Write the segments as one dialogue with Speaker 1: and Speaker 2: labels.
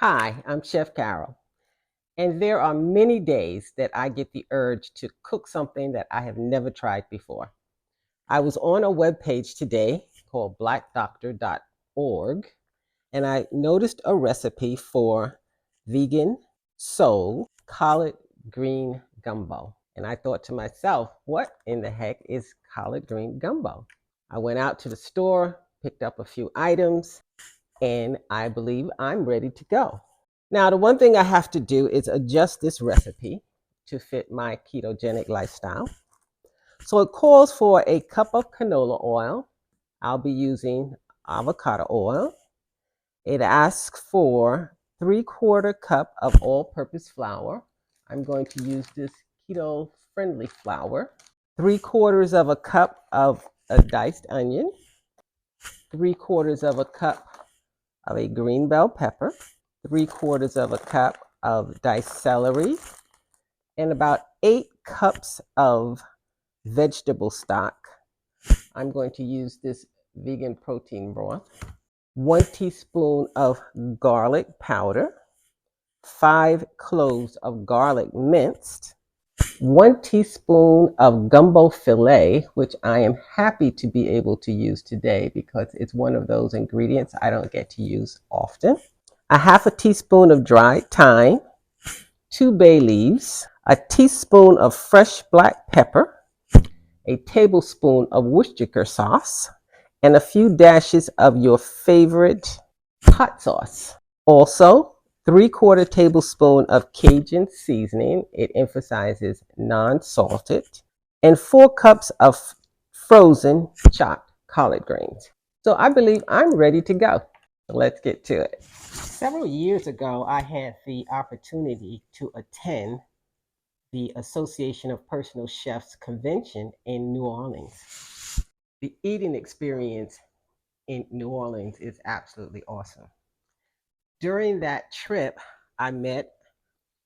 Speaker 1: Hi, I'm Chef Carol, and there are many days that I get the urge to cook something that I have never tried before. I was on a webpage today called blackdoctor.org, and I noticed a recipe for vegan soul collard green gumbo. And I thought to myself, what in the heck is collard green gumbo? I went out to the store, picked up a few items, and I believe I'm ready to go. Now, the one thing I have to do is adjust this recipe to fit my ketogenic lifestyle. So it calls for a cup of canola oil. I'll be using avocado oil. It asks for 3/4 cup of all-purpose flour. I'm going to use this keto-friendly flour. 3/4 of a cup of a diced onion. 3/4 of a cup of a green bell pepper. 3/4 of a cup of diced celery, and about 8 cups of vegetable stock. I'm going to use this vegan protein broth. 1 teaspoon of garlic powder, 5 cloves of garlic minced, 1 teaspoon of gumbo filet, which I am happy to be able to use today because it's one of those ingredients I don't get to use often. A half a teaspoon of dried thyme, 2 bay leaves, a teaspoon of fresh black pepper, a tablespoon of Worcestershire sauce, and a few dashes of your favorite hot sauce. Also, 3/4 tablespoon of Cajun seasoning. It emphasizes non-salted, and 4 cups of frozen chopped collard greens. So I believe I'm ready to go. Let's get to it. Several years ago, I had the opportunity to attend the Association of Personal Chefs convention in New Orleans. The eating experience in New Orleans is absolutely awesome. During that trip, I met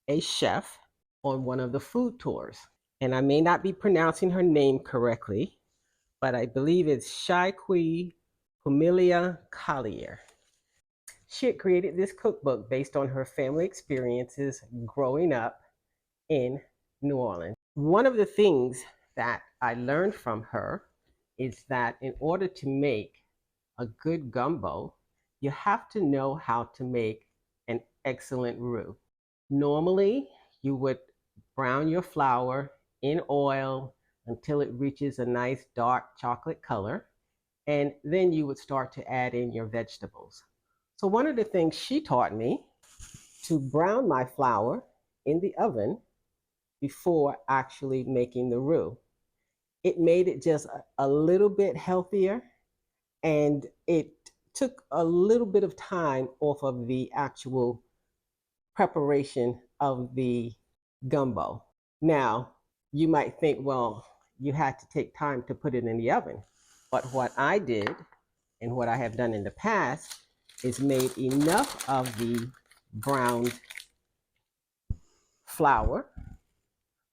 Speaker 1: a chef on one of the food tours, and I may not be pronouncing her name correctly, but I believe it's Shaiqui Humilia Collier. She had created this cookbook based on her family experiences growing up in New Orleans. One of the things that I learned from her is that in order to make a good gumbo, you have to know how to make an excellent roux. Normally, you would brown your flour in oil until it reaches a nice dark chocolate color, and then you would start to add in your vegetables. So one of the things she taught me to brown my flour in the oven before actually making the roux. It made it just a little bit healthier, and it took a little bit of time off of the actual preparation of the gumbo. Now, you might think, well, you had to take time to put it in the oven. But what I did and what I have done in the past is made enough of the browned flour,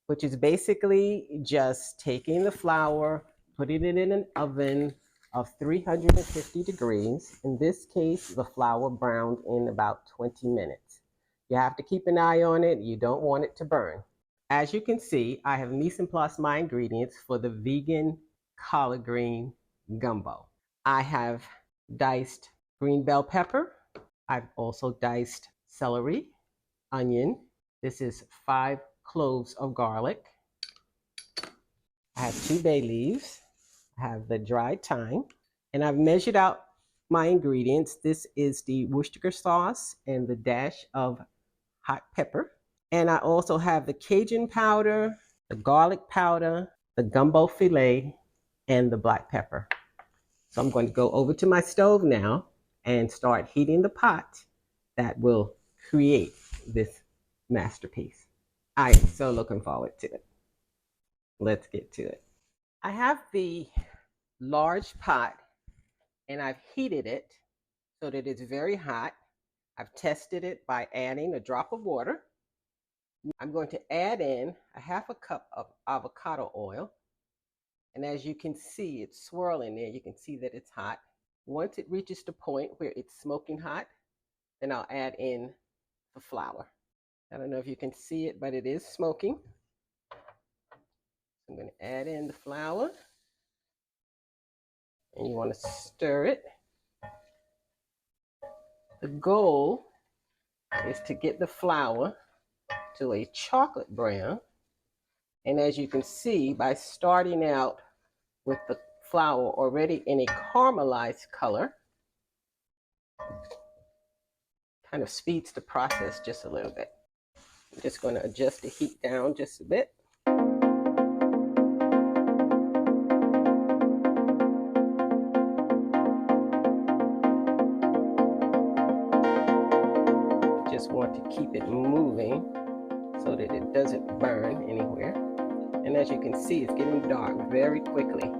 Speaker 1: which is basically just taking the flour, putting it in an oven of 350 degrees. In this case, the flour browned in about 20 minutes. You have to keep an eye on it. You don't want it to burn. As you can see, I have mise en place my ingredients for the vegan collard green gumbo. I have diced green bell pepper. I've also diced celery, onion. This is 5 cloves of garlic. I have 2 bay leaves. I have the dried thyme. And I've measured out my ingredients. This is the Worcestershire sauce and the dash of hot pepper. And I also have the Cajun powder, the garlic powder, the gumbo filet, and the black pepper. So I'm going to go over to my stove now and start heating the pot that will create this masterpiece. I am so looking forward to it. Let's get to it. I have the large pot and I've heated it so that it's very hot. I've tested it by adding a drop of water. I'm going to add in a half a cup of avocado oil. And as you can see, it's swirling there. You can see that it's hot. Once it reaches the point where it's smoking hot, then I'll add in the flour. I don't know if you can see it, but it is smoking. I'm going to add in the flour, and you want to stir it. The goal is to get the flour to a chocolate brown. And as you can see, by starting out with the flour already in a caramelized color, kind of speeds the process just a little bit. I'm just going to adjust the heat down just a bit. Just want to keep it moving so that it doesn't burn anywhere. And as you can see, it's getting dark very quickly.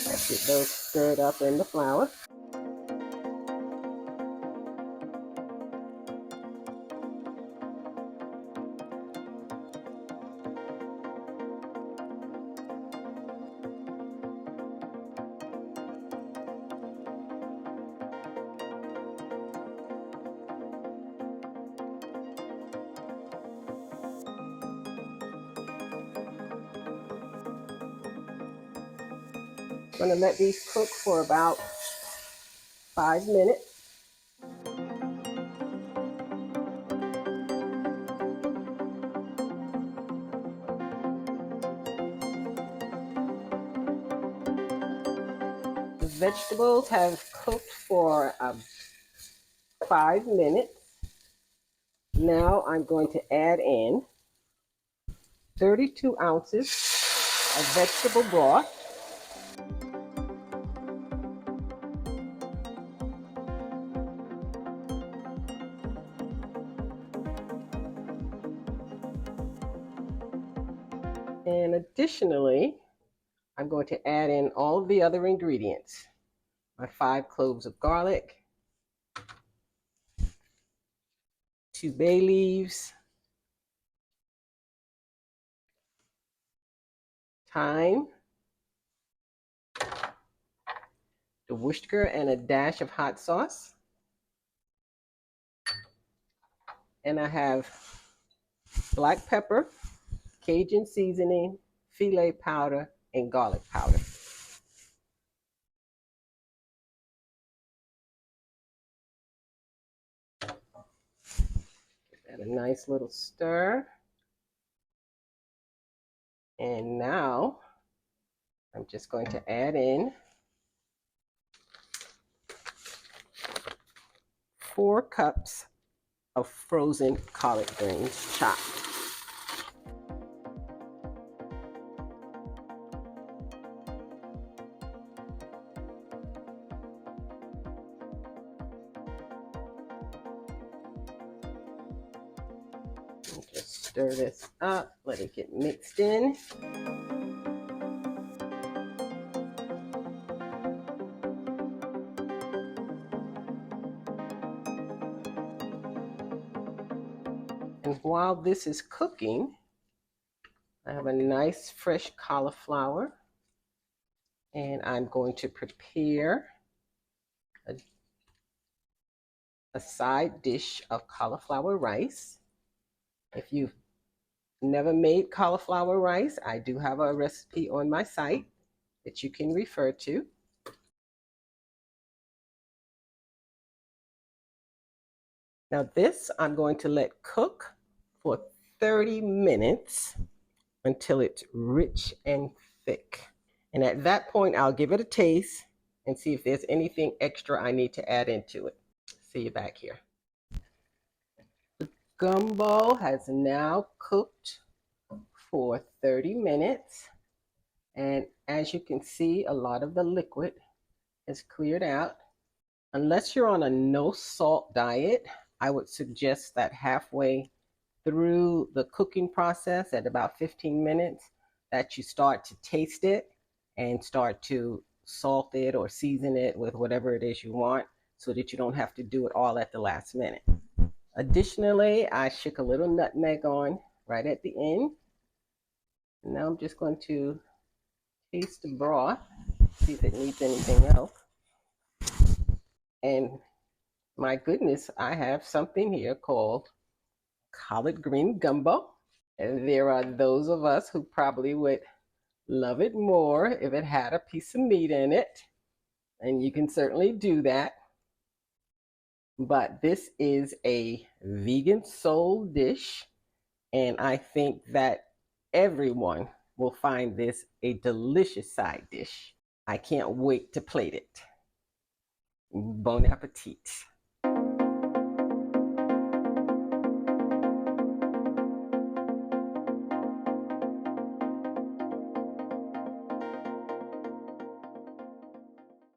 Speaker 1: Let's get those stirred up in the flour. I'm going to let these cook for about 5 minutes. The vegetables have cooked for 5 minutes. Now I'm going to add in 32 ounces of vegetable broth. And additionally, I'm going to add in all of the other ingredients. My 5 cloves of garlic, 2 bay leaves, thyme, the Worcestershire, and a dash of hot sauce. And I have black pepper, Cajun seasoning, filet powder, and garlic powder. Give that a nice little stir. And now I'm just going to add in 4 cups of frozen collard greens chopped. Just stir this up, let it get mixed in. And while this is cooking, I have a nice fresh cauliflower, and I'm going to prepare a side dish of cauliflower rice. If you've never made cauliflower rice, I do have a recipe on my site that you can refer to. Now this I'm going to let cook for 30 minutes until it's rich and thick. And at that point, I'll give it a taste and see if there's anything extra I need to add into it. See you back here. The gumbo has now cooked for 30 minutes. And as you can see, a lot of the liquid is cleared out. Unless you're on a no salt diet, I would suggest that halfway through the cooking process at about 15 minutes that you start to taste it and start to salt it or season it with whatever it is you want. so that you don't have to do it all at the last minute. Additionally, I shook a little nutmeg on right at the end. And now I'm just going to taste the broth, see if it needs anything else. And my goodness, I have something here called collard green gumbo. And there are those of us who probably would love it more if it had a piece of meat in it. And you can certainly do that. But this is a vegan soul dish. And I think that everyone will find this a delicious side dish. I can't wait to plate it. Bon appetit.